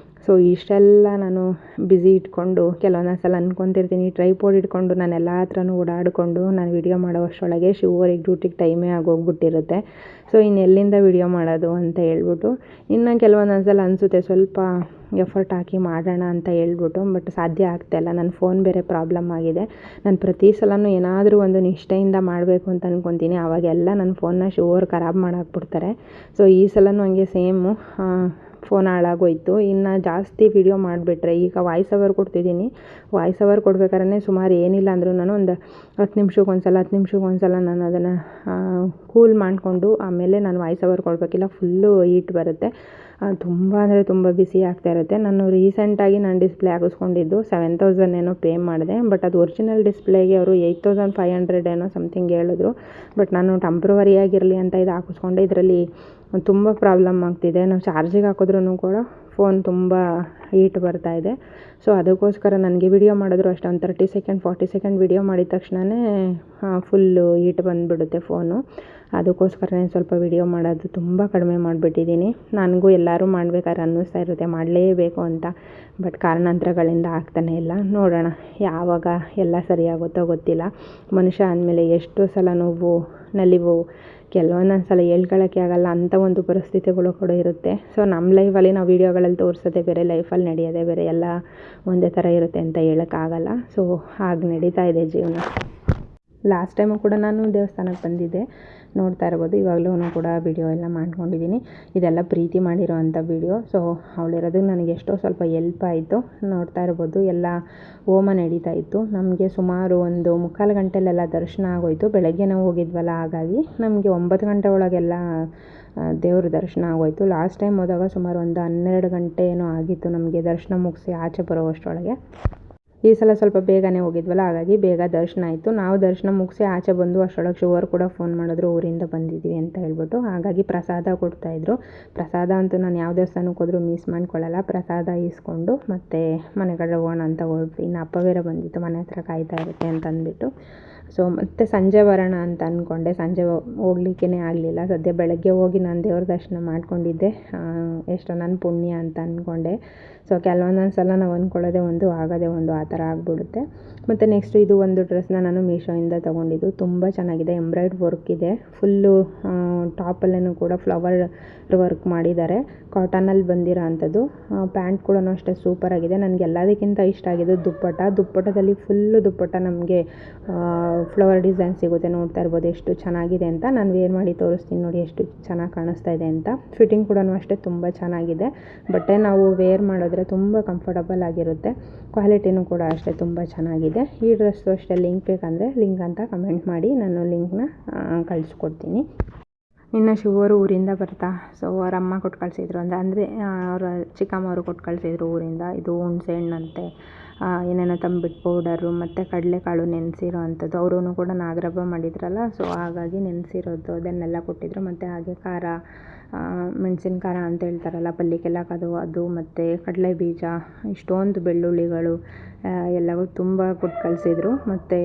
ಸೊ ಇಷ್ಟೆಲ್ಲ ನಾನು ಬ್ಯುಸಿ ಇಟ್ಕೊಂಡು ಕೆಲವೊಂದು ಸಲ ಅಂದ್ಕೊತಿರ್ತೀನಿ, ಟ್ರೈಪೋಡ್ ಇಟ್ಕೊಂಡು ನಾನು ಎಲ್ಲ ಹತ್ರನೂ ಓಡಾಡಿಕೊಂಡು ನಾನು ವಿಡಿಯೋ ಮಾಡೋ ಅಷ್ಟರೊಳಗೆ ಶಿವರಿಗೆ ಡ್ಯೂಟಿಗೆ ಟೈಮೇ ಆಗೋಗ್ಬಿಟ್ಟಿರುತ್ತೆ. ಸೊ ಇನ್ನೆಲ್ಲಿಂದ ವಿಡಿಯೋ ಮಾಡೋದು ಅಂತ ಹೇಳ್ಬಿಟ್ಟು ಇನ್ನು ಕೆಲವೊಂದೊಂದು ಸಲ ಅನಿಸುತ್ತೆ ಸ್ವಲ್ಪ ಎಫರ್ಟ್ ಹಾಕಿ ಮಾಡೋಣ ಅಂತ ಹೇಳ್ಬಿಟ್ಟು, ಬಟ್ ಸಾಧ್ಯ ಆಗ್ತಾಯಿಲ್ಲ. ನನ್ನ ಫೋನ್ ಬೇರೆ ಪ್ರಾಬ್ಲಮ್ ಆಗಿದೆ. ನಾನು ಪ್ರತಿ ಸಲವೂ ಏನಾದರೂ ಒಂದು ನಿಷ್ಠೆಯಿಂದ ಮಾಡಬೇಕು ಅಂತ ಅಂದ್ಕೊತೀನಿ, ಆವಾಗೆಲ್ಲ ನನ್ನ ಫೋನ್ನ ಶಿವರು ಖರಾಬು ಮಾಡಾಕ್ಬಿಡ್ತಾರೆ. ಸೊ ಈ ಸಲವೂ ಹಂಗೆ ಸೇಮು, ಫೋನ್ ಹಾಳಾಗೋಯ್ತು. ಇನ್ನು ಜಾಸ್ತಿ ವಿಡಿಯೋ ಮಾಡಿಬಿಟ್ರೆ, ಈಗ ವಾಯ್ಸ್ ಓವರ್ ಕೊಡ್ತಿದ್ದೀನಿ, ವಾಯ್ಸ್ ಓವರ್ ಕೊಡ್ಬೇಕಾದ್ರೆ ಸುಮಾರು ಏನಿಲ್ಲ ಅಂದರೂ ನಾನು ಒಂದು 10 ನಿಮಿಷಕ್ಕೊಂದ್ಸಲ ನಾನು ಅದನ್ನು ಕೂಲ್ ಮಾಡಿಕೊಂಡು ಆಮೇಲೆ ನಾನು ವಾಯ್ಸ್ ಓವರ್ ಕೊಡಬೇಕಿಲ್ಲ, ಫುಲ್ಲು ಹೀಟ್ ಬರುತ್ತೆ. ತುಂಬ ಅಂದರೆ ತುಂಬ ಬಿಸಿ ಆಗ್ತಾ ಇರುತ್ತೆ. ನಾನು ರೀಸೆಂಟಾಗಿ ನಾನು ಡಿಸ್ಪ್ಲೇ ಹಾಕಿಸ್ಕೊಂಡಿದ್ದು 7000 ಏನೋ ಪೇ ಮಾಡಿದೆ, ಬಟ್ ಅದು ಒರಿಜಿನಲ್ ಡಿಸ್ಪ್ಲೇಗೆ ಅವರು 8500 ಏನೋ ಸಮಥಿಂಗ್ ಹೇಳಿದ್ರು. ಬಟ್ ನಾನು ಟೆಂಪ್ರವರಿಯಾಗಿರಲಿ ಅಂತ ಇದು ಹಾಕಿಸ್ಕೊಂಡೆ. ಇದರಲ್ಲಿ ತುಂಬ ಪ್ರಾಬ್ಲಮ್ ಆಗ್ತಿದೆ. ನಾವು ಚಾರ್ಜಿಗೆ ಹಾಕಿದ್ರೂ ಕೂಡ ಫೋನ್ ತುಂಬ ಹೀಟ್ ಬರ್ತಾಯಿದೆ. ಸೊ ಅದಕ್ಕೋಸ್ಕರ ನನಗೆ ವಿಡಿಯೋ ಮಾಡಿದ್ರು ಅಷ್ಟೇ, ಒಂದು 30 ಸೆಕೆಂಡ್ 40 ಸೆಕೆಂಡ್ ವಿಡಿಯೋ ಮಾಡಿದ ತಕ್ಷಣವೇ ಫುಲ್ಲು ಹೀಟ್ ಬಂದುಬಿಡುತ್ತೆ ಫೋನು. ಅದಕ್ಕೋಸ್ಕರನೇ ಸ್ವಲ್ಪ ವಿಡಿಯೋ ಮಾಡೋದು ತುಂಬ ಕಡಿಮೆ ಮಾಡಿಬಿಟ್ಟಿದ್ದೀನಿ. ನನಗೂ ಎಲ್ಲರೂ ಮಾಡಬೇಕಾದ್ರೆ ಅನ್ನಿಸ್ತಾ ಇರುತ್ತೆ ಮಾಡಲೇಬೇಕು ಅಂತ, ಬಟ್ ಕಾರಣಾಂತರಗಳಿಂದ ಆಗ್ತಾನೆ ಇಲ್ಲ. ನೋಡೋಣ ಯಾವಾಗ ಎಲ್ಲ ಸರಿಯಾಗುತ್ತೋ ಗೊತ್ತಿಲ್ಲ. ಮನುಷ್ಯ ಅಂದಮೇಲೆ ಎಷ್ಟು ಸಲ ನೋವು ನಲಿವು ಕೆಲವೊಂದೊಂದು ಸಲ ಹೇಳ್ಕೊಳ್ಳೋಕ್ಕೆ ಆಗಲ್ಲ, ಅಂಥ ಒಂದು ಪರಿಸ್ಥಿತಿಗಳು ಕೂಡ ಇರುತ್ತೆ. ಸೊ ನಮ್ಮ ಲೈಫಲ್ಲಿ ನಾವು ವೀಡಿಯೋಗಳಲ್ಲಿ ತೋರಿಸೋದೇ ಬೇರೆ, ಲೈಫಲ್ಲಿ ನಡೆಯೋದೇ ಬೇರೆ, ಎಲ್ಲ ಒಂದೇ ಥರ ಇರುತ್ತೆ ಅಂತ ಹೇಳೋಕ್ಕಾಗಲ್ಲ. ಸೊ ಹಾಗೆ ನಡೀತಾ ಇದೆ ಜೀವನ. ಲಾಸ್ಟ್ ಟೈಮು ಕೂಡ ನಾನು ದೇವಸ್ಥಾನಕ್ಕೆ ಬಂದಿದ್ದೆ, ನೋಡ್ತಾ ಇರ್ಬೋದು. ಇವಾಗಲೂ ಕೂಡ ವಿಡಿಯೋ ಎಲ್ಲ ಮಾಡ್ಕೊಂಡಿದ್ದೀನಿ. ಇದೆಲ್ಲ ಪ್ರೀತಿ ಮಾಡಿರೋ ಅಂಥ ವಿಡಿಯೋ. ಸೊ ಅವಳಿರೋದು ನನಗೆ ಎಷ್ಟೋ ಸ್ವಲ್ಪ ಹೆಲ್ಪ್ ಆಯಿತು. ನೋಡ್ತಾ ಇರ್ಬೋದು, ಎಲ್ಲ ಹೋಮ ನಡೀತಾ ಇತ್ತು. ನಮಗೆ ಸುಮಾರು 1:45 ಗಂಟೆಲೆಲ್ಲ ದರ್ಶನ ಆಗೋಯಿತು. ಬೆಳಗ್ಗೆನೇ ಹೋಗಿದ್ವಲ್ಲ, ಹಾಗಾಗಿ ನಮಗೆ 9 ಗಂಟೆ ಒಳಗೆಲ್ಲ ದೇವ್ರ ದರ್ಶನ ಆಗೋಯಿತು. ಲಾಸ್ಟ್ ಟೈಮ್ ಹೋದಾಗ ಸುಮಾರು 12 ಗಂಟೆ ಏನೋ ಆಗಿತ್ತು ನಮಗೆ ದರ್ಶನ ಮುಗಿಸಿ ಆಚೆ ಬರೋವಷ್ಟರೊಳಗೆ. ಈ ಸಲ ಸ್ವಲ್ಪ ಬೇಗನೆ ಹೋಗಿದ್ವಲ್ಲ, ಹಾಗಾಗಿ ಬೇಗ ದರ್ಶನ ಆಯಿತು. ನಾವು ದರ್ಶನ ಮುಗಿಸಿ ಆಚೆ ಬಂದು ಅಷ್ಟರೊಳಗೆ ಶಿವರು ಕೂಡ ಫೋನ್ ಮಾಡಿದ್ರು, ಊರಿಂದ ಬಂದಿದ್ದೀವಿ ಅಂತ ಹೇಳ್ಬಿಟ್ಟು. ಹಾಗಾಗಿ ಪ್ರಸಾದ ಕೊಡ್ತಾಯಿದ್ರು. ಪ್ರಸಾದ ಅಂತೂ ನಾನು ಯಾವ ದೇವಸ್ಥಾನಕ್ಕೆ ಹೋದ್ರೂ ಮಿಸ್ ಮಾಡ್ಕೊಳ್ಳಲ್ಲ. ಪ್ರಸಾದ ಇಸ್ಕೊಂಡು ಮತ್ತೆ ಮನೆ ಕಡೆ ಹೋಗೋಣ ಅಂತ ಹೊರಟ್ವಿ. ಇನ್ನು ಅಪ್ಪ ಬೇರೆ ಬಂದಿತ್ತು, ಮನೆ ಹತ್ರ ಕಾಯ್ತಾ ಇರುತ್ತೆ ಅಂತ ಅಂದ್ಬಿಟ್ಟು. ಸೊ ಮತ್ತೆ ಸಂಜೆ ಬರೋಣ ಅಂತ ಅಂದ್ಕೊಂಡೆ, ಸಂಜೆ ಹೋಗ್ಲಿಕ್ಕೇ ಆಗಲಿಲ್ಲ. ಸದ್ಯ ಬೆಳಗ್ಗೆ ಹೋಗಿ ನಾನು ದೇವ್ರ ದರ್ಶನ ಮಾಡ್ಕೊಂಡಿದ್ದೆ, ಎಷ್ಟೋ ನನ್ನ ಪುಣ್ಯ ಅಂತ ಅಂದ್ಕೊಂಡೆ. ಸೊ ಕೆಲವೊಂದೊಂದು ಸಲ ನಾವು ಅಂದ್ಕೊಳ್ಳೋದೇ ಒಂದು ಆಗೋದೇ ಒಂದು, ಆ ಥರ ಆಗಿಬಿಡುತ್ತೆ. ಮತ್ತು ನೆಕ್ಸ್ಟು ಇದು ಒಂದು ಡ್ರೆಸ್ನ ನಾನು ಮೀಶೋಯಿಂದ ತೊಗೊಂಡಿದ್ದು. ತುಂಬ ಚೆನ್ನಾಗಿದೆ, ಎಂಬ್ರಾಯ್ಡ್ ವರ್ಕ್ ಇದೆ. ಫುಲ್ಲು ಟಾಪಲ್ಲೂ ಕೂಡ ಫ್ಲವರ್ ವರ್ಕ್ ಮಾಡಿದ್ದಾರೆ, ಕಾಟನಲ್ಲಿ ಬಂದಿರೋ ಅಂಥದ್ದು. ಪ್ಯಾಂಟ್ ಕೂಡ ಅಷ್ಟೇ ಸೂಪರಾಗಿದೆ. ನನಗೆ ಎಲ್ಲದಕ್ಕಿಂತ ಇಷ್ಟ ಆಗಿದ್ದು ದುಪ್ಪಟ್ಟದಲ್ಲಿ ಫುಲ್ಲು ದುಪ್ಪಟ್ಟ ನಮಗೆ ಫ್ಲವರ್ ಡಿಸೈನ್ ಸಿಗುತ್ತೆ. ನೋಡ್ತಾ ಇರ್ಬೋದು ಎಷ್ಟು ಚೆನ್ನಾಗಿದೆ ಅಂತ. ನಾನು ವೇರ್ ಮಾಡಿ ತೋರಿಸ್ತೀನಿ ನೋಡಿ ಎಷ್ಟು ಚೆನ್ನಾಗಿ ಕಾಣಿಸ್ತಾ ಇದೆ ಅಂತ. ಫಿಟ್ಟಿಂಗ್ ಕೂಡ ಅಷ್ಟೇ ತುಂಬ ಚೆನ್ನಾಗಿದೆ. ಬಟ್ಟೆ ನಾವು ವೇರ್ ಮಾಡಿದ್ರೆ ತುಂಬ ಕಂಫರ್ಟಬಲ್ ಆಗಿರುತ್ತೆ. ಕ್ವಾಲಿಟಿನೂ ಕೂಡ ಅಷ್ಟೇ ತುಂಬ ಚೆನ್ನಾಗಿದೆ. ಈ ಡ್ರೆಸ್ಸು ಅಷ್ಟೇ ಲಿಂಕ್ ಬೇಕಂದರೆ ಲಿಂಕ್ ಅಂತ ಕಮೆಂಟ್ ಮಾಡಿ, ನಾನು ಲಿಂಕ್ನ ಕಳಿಸ್ಕೊಡ್ತೀನಿ. ಇನ್ನು ಶಿವರು ಊರಿಂದ ಬರ್ತಾ, ಸೊ ಅವ್ರ ಅಮ್ಮ ಕೊಟ್ಟು ಕಳಿಸಿದ್ರು, ಅಂದರೆ ಅವರ ಚಿಕ್ಕಮ್ಮವರು ಕೊಟ್ಟು ಕಳಿಸಿದ್ರು ಊರಿಂದ. ಇದು ಹುಣಸೆ ಹಣ್ಣಂತೆ ಏನೇನೋ ತಂಬಿಟ್ಟು ಪೌಡರು ಮತ್ತು ಕಡಲೆಕಾಳು ನೆನೆಸಿರೋ ಅಂಥದ್ದು. ಅವರೂ ಕೂಡ ನಾಗರಬ್ಬ ಮಾಡಿದ್ರಲ್ಲ, ಸೊ ಹಾಗಾಗಿ ನೆನೆಸಿರೋದು ಅದನ್ನೆಲ್ಲ ಕೊಟ್ಟಿದ್ರು. ಮತ್ತು ಹಾಗೆ ಖಾರ, ಮೆಣಸಿನ ಖಾರ ಅಂತ ಹೇಳ್ತಾರಲ್ಲ ಪಲ್ಯಕ್ಕೆಲ್ಲ ಅದು ಮತ್ತು ಕಡಲೆ ಬೀಜ, ಇಷ್ಟೊಂದು ಬೆಳ್ಳುಳ್ಳಿಗಳು ಎಲ್ಲವೂ ತುಂಬ ಕೊಟ್ಟು ಕಳಿಸಿದ್ರು. ಮತ್ತು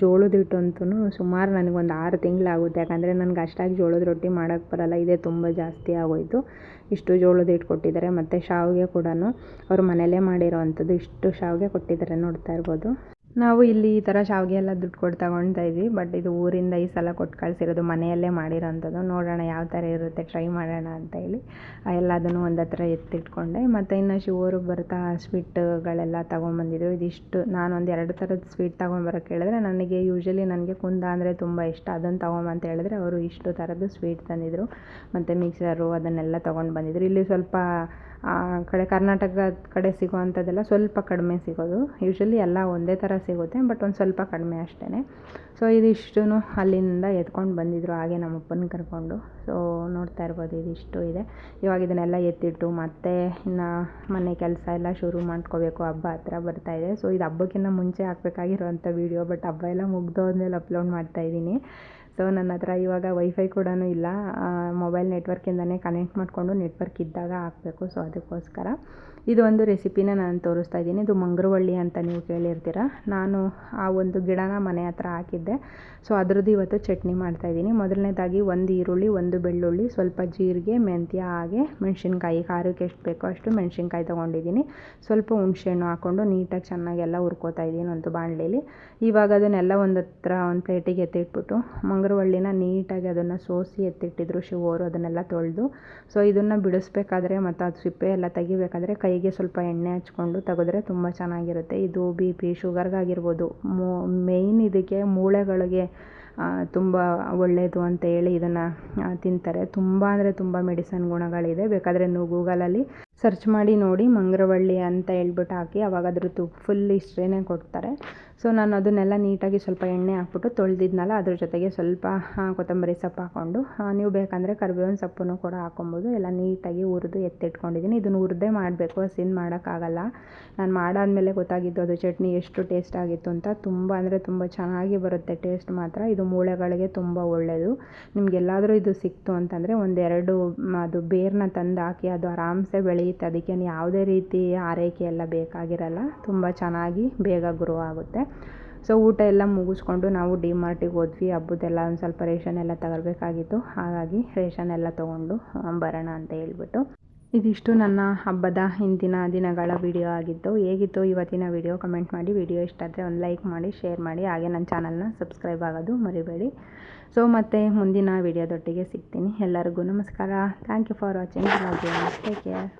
ಜೋಳದ ಹಿಟ್ಟು ಅಂತೂ ಸುಮಾರು ನನಗೊಂದು 6 ತಿಂಗಳಾಗುತ್ತೆ. ಯಾಕಂದರೆ ನನಗೆ ಅಷ್ಟಾಗಿ ಜೋಳದ ರೊಟ್ಟಿ ಮಾಡೋಕ್ಕೆ ಬರೋಲ್ಲ, ಇದೇ ತುಂಬ ಜಾಸ್ತಿ ಆಗೋಯಿತು. ಇಷ್ಟು ಜೋಳದ ಹಿಟ್ಟು ಕೊಟ್ಟಿದ್ದಾರೆ. ಮತ್ತು ಶಾವಿಗೆ ಕೂಡ ಅವರು ಮನೆಯಲ್ಲೇ ಮಾಡಿರೋ ಅಂಥದ್ದು ಇಷ್ಟು ಶಾವಿಗೆ ಕೊಟ್ಟಿದ್ದಾರೆ, ನೋಡ್ತಾ ಇರ್ಬೋದು. ನಾವು ಇಲ್ಲಿ ಈ ಥರ ಶಾವಿಗೆ ಎಲ್ಲ ದುಡ್ಡು ಕೊಟ್ಟು ತಗೊಳ್ತಾ ಇದ್ವಿ, ಬಟ್ ಇದು ಊರಿಂದ ಈ ಸಲ ಕೊಟ್ಟು ಕಳಿಸಿರೋದು, ಮನೆಯಲ್ಲೇ ಮಾಡಿರೋಂಥದ್ದು. ನೋಡೋಣ ಯಾವ ಥರ ಇರುತ್ತೆ, ಟ್ರೈ ಮಾಡೋಣ ಅಂತ ಹೇಳಿ ಎಲ್ಲದನ್ನು ಒಂದು ಹತ್ರ ಎತ್ತಿಟ್ಕೊಂಡೆ. ಮತ್ತು ಇನ್ನು ಶಿವರು ಬರ್ತಾ ಸ್ವೀಟ್ಗಳೆಲ್ಲ ತೊಗೊಂಬಂದಿದ್ರು. ಇದಿಷ್ಟು ನಾನು ಒಂದು 2 ಥರದ ಸ್ವೀಟ್ ತೊಗೊಂಬರೋಕ್ಕೆ ಹೇಳಿದ್ರೆ, ನನಗೆ ಕುಂದ ಅಂದರೆ ತುಂಬ ಇಷ್ಟ. ಅದನ್ನು ತೊಗೊಂಬಂತ ಹೇಳಿದ್ರೆ ಅವರು ಇಷ್ಟು ಥರದ್ದು ಸ್ವೀಟ್ ತಂದಿದ್ರು. ಮತ್ತು ಮಿಕ್ಸರು ಅದನ್ನೆಲ್ಲ ತೊಗೊಂಡು ಬಂದಿದ್ರು. ಇಲ್ಲಿ ಸ್ವಲ್ಪ ಕರ್ನಾಟಕದ ಕಡೆ ಸಿಗೋವಂಥದ್ದೆಲ್ಲ ಸ್ವಲ್ಪ ಕಡಿಮೆ ಸಿಗೋದು. ಯೂಶ್ವಲಿ ಎಲ್ಲ ಒಂದೇ ಥರ ಸಿಗುತ್ತೆ, ಬಟ್ ಒಂದು ಸ್ವಲ್ಪ ಕಡಿಮೆ ಅಷ್ಟೇ. ಸೊ ಇದಿಷ್ಟು ಅಲ್ಲಿಂದ ಎತ್ಕೊಂಡು ಬಂದಿದ್ರು, ಹಾಗೆ ನಮ್ಮ ಅಪ್ಪನ ಕರ್ಕೊಂಡು. ಸೊ ನೋಡ್ತಾ ಇರ್ಬೋದು ಇದಿಷ್ಟು ಇದೆ. ಇವಾಗ ಇದನ್ನೆಲ್ಲ ಎತ್ತಿಟ್ಟು ಮತ್ತೆ ಇನ್ನು ಮನೆ ಕೆಲಸ ಎಲ್ಲ ಶುರು ಮಾಡ್ಕೋಬೇಕು. ಹಬ್ಬ ಹತ್ರ ಬರ್ತಾಯಿದೆ. ಸೊ ಇದು ಹಬ್ಬಕ್ಕಿಂತ ಮುಂಚೆ ಹಾಕಬೇಕಾಗಿರೋವಂಥ ವೀಡಿಯೋ, ಬಟ್ ಹಬ್ಬ ಎಲ್ಲ ಮುಗ್ದೋದ್ಮೇಲೆ ಅಪ್ಲೋಡ್ ಮಾಡ್ತಾಯಿದ್ದೀನಿ. ಸೊ ನನ್ನ ಹತ್ರ ಇವಾಗ ವೈಫೈ ಕೂಡ ಇಲ್ಲ, ಮೊಬೈಲ್ ನೆಟ್ವರ್ಕಿಂದನೇ ಕನೆಕ್ಟ್ ಮಾಡಿಕೊಂಡು ನೆಟ್ವರ್ಕ್ ಇದ್ದಾಗ ಹಾಕಬೇಕು. ಸೊ ಅದಕ್ಕೋಸ್ಕರ ಇದು ಒಂದು ರೆಸಿಪಿನ ನಾನು ತೋರಿಸ್ತಾ ಇದ್ದೀನಿ. ಇದು ಮಂಗರವಳ್ಳಿ ಅಂತ ನೀವು ಕೇಳಿರ್ತೀರ. ನಾನು ಆ ಒಂದು ಗಿಡನ ಮನೆ ಹತ್ರ ಹಾಕಿದ್ದೆ. ಸೊ ಅದ್ರದ್ದು ಇವತ್ತು ಚಟ್ನಿ ಮಾಡ್ತಾಯಿದ್ದೀನಿ. ಮೊದಲನೇದಾಗಿ ಒಂದು ಈರುಳ್ಳಿ, ಒಂದು ಬೆಳ್ಳುಳ್ಳಿ, ಸ್ವಲ್ಪ ಜೀರಿಗೆ, ಮೆಂತ್ಯ, ಹಾಗೆ ಮೆಣಸಿನ್ಕಾಯಿ, ಖಾರಕ್ಕೆ ಎಷ್ಟು ಬೇಕೋ ಅಷ್ಟು ಮೆಣಸಿನ್ಕಾಯಿ ತೊಗೊಂಡಿದ್ದೀನಿ. ಸ್ವಲ್ಪ ಹುಣಸೆಹಣ್ಣು ಹಾಕ್ಕೊಂಡು ನೀಟಾಗಿ ಚೆನ್ನಾಗೆಲ್ಲ ಹುರ್ಕೋತಾ ಇದ್ದೀನಿ ಒಂದು ಬಾಣಲೆಯಲ್ಲಿ. ಇವಾಗ ಅದನ್ನೆಲ್ಲ ಒಂದು ಪ್ಲೇಟಿಗೆ ಎತ್ತಿಟ್ಬಿಟ್ಟು ಮಂಗರವಳ್ಳಿನ ನೀಟಾಗಿ ಅದನ್ನು ಸೋಸಿ ಎತ್ತಿಟ್ಟಿದ್ರು ಶಿವರು, ಅದನ್ನೆಲ್ಲ ತೊಳೆದು. ಸೊ ಇದನ್ನು ಬಿಡಿಸ್ಬೇಕಾದ್ರೆ ಮತ್ತು ಅದು ಸಿಪ್ಪೆ ಎಲ್ಲ ತೆಗಿಬೇಕಾದ್ರೆ ಕೈಗೆ ಸ್ವಲ್ಪ ಎಣ್ಣೆ ಹಚ್ಕೊಂಡು ತೆಗೆದ್ರೆ ತುಂಬ ಚೆನ್ನಾಗಿರುತ್ತೆ. ಇದು BP ಶುಗರ್ಗಾಗಿರ್ಬೋದು, ಮೇಯ್ನ್ ಇದಕ್ಕೆ ಮೂಳೆಗಳಿಗೆ ತುಂಬ ಒಳ್ಳೆಯದು ಅಂತ ಹೇಳಿ ಇದನ್ನು ತಿಂತಾರೆ. ತುಂಬ ಅಂದರೆ ತುಂಬ ಮೆಡಿಸನ್ ಗುಣಗಳಿದೆ. ಬೇಕಾದರೆ ನೀವು ಗೂಗಲಲ್ಲಿ ಸರ್ಚ್ ಮಾಡಿ ನೋಡಿ, ಮಂಗರವಳ್ಳಿ ಅಂತ ಹೇಳ್ಬಿಟ್ಟು ಹಾಕಿ, ಆವಾಗ ಅದ್ರದ್ದು ಫುಲ್ ಹಿಸ್ಟ್ರಿನೇ ಕೊಡ್ತಾರೆ. ಸೊ ನಾನು ಅದನ್ನೆಲ್ಲ ನೀಟಾಗಿ ಸ್ವಲ್ಪ ಎಣ್ಣೆ ಹಾಕ್ಬಿಟ್ಟು ತೊಳೆದಿದ್ನಲ್ಲ, ಅದ್ರ ಜೊತೆಗೆ ಸ್ವಲ್ಪ ಕೊತ್ತಂಬರಿ ಸೊಪ್ಪು ಹಾಕ್ಕೊಂಡು, ನೀವು ಬೇಕಂದರೆ ಕರಿಬೇವಿನ ಸೊಪ್ಪನ್ನು ಕೂಡ ಹಾಕ್ಕೊಬೋದು. ಎಲ್ಲ ನೀಟಾಗಿ ಹುರಿದು ಎತ್ತಿಟ್ಕೊಂಡಿದ್ದೀನಿ. ಇದನ್ನು ಹುರಿದೇ ಮಾಡಬೇಕು, ಹಸಿನ ಮಾಡೋಕ್ಕಾಗಲ್ಲ. ನಾನು ಮಾಡಾದ್ಮೇಲೆ ಗೊತ್ತಾಗಿದ್ದು ಅದು ಚಟ್ನಿ ಎಷ್ಟು ಟೇಸ್ಟ್ ಆಗಿತ್ತು ಅಂತ. ತುಂಬ ಅಂದರೆ ತುಂಬ ಚೆನ್ನಾಗಿ ಬರುತ್ತೆ ಟೇಸ್ಟ್ ಮಾತ್ರ. ಇದು ಮೂಳೆಗಳಿಗೆ ತುಂಬ ಒಳ್ಳೆಯದು. ನಿಮಗೆಲ್ಲಾದರೂ ಇದು ಸಿಕ್ತು ಅಂತಂದರೆ ಒಂದೆರಡು ಅದು ಬೇರನ್ನ ತಂದು ಹಾಕಿ, ಅದು ಆರಾಮ್ಸೆ ಬೆಳೆಯುತ್ತೆ. ಅದಕ್ಕೇನು ಯಾವುದೇ ರೀತಿ ಆರೈಕೆ ಎಲ್ಲ ಬೇಕಾಗಿರಲ್ಲ. ತುಂಬ ಚೆನ್ನಾಗಿ ಬೇಗ ಗ್ರೋ ಆಗುತ್ತೆ. ಸೊ ಊಟ ಎಲ್ಲ ಮುಗಿಸ್ಕೊಂಡು ನಾವು ಡಿಮಾರ್ಟಿಗೆ ಹೋದ್ವಿ. ಹಬ್ಬದೆಲ್ಲ ಒಂದು ಸ್ವಲ್ಪ ರೇಷನ್ ಎಲ್ಲ ತಗೊಳ್ಬೇಕಾಗಿತ್ತು. ಹಾಗಾಗಿ ರೇಷನ್ ಎಲ್ಲ ತೊಗೊಂಡು ಬರೋಣ ಅಂತ ಹೇಳ್ಬಿಟ್ಟು. ಇದಿಷ್ಟು ನನ್ನ ಹಬ್ಬದ ಹಿಂದಿನ ದಿನಗಳ ವಿಡಿಯೋ ಆಗಿತ್ತು. ಹೇಗಿತ್ತು ಇವತ್ತಿನ ವಿಡಿಯೋ ಕಮೆಂಟ್ ಮಾಡಿ. ವಿಡಿಯೋ ಇಷ್ಟ ಆದರೆ ಒಂದು ಲೈಕ್ ಮಾಡಿ, ಶೇರ್ ಮಾಡಿ, ಹಾಗೆ ನನ್ನ ಚಾನಲ್ನ ಸಬ್ಸ್ಕ್ರೈಬ್ ಆಗೋದು ಮರಿಬೇಡಿ. ಸೊ ಮತ್ತೆ ಮುಂದಿನ ವಿಡಿಯೋದೊಟ್ಟಿಗೆ ಸಿಗ್ತೀನಿ. ಎಲ್ಲರಿಗೂ ನಮಸ್ಕಾರ. Thank you for watching. Love you. Take care.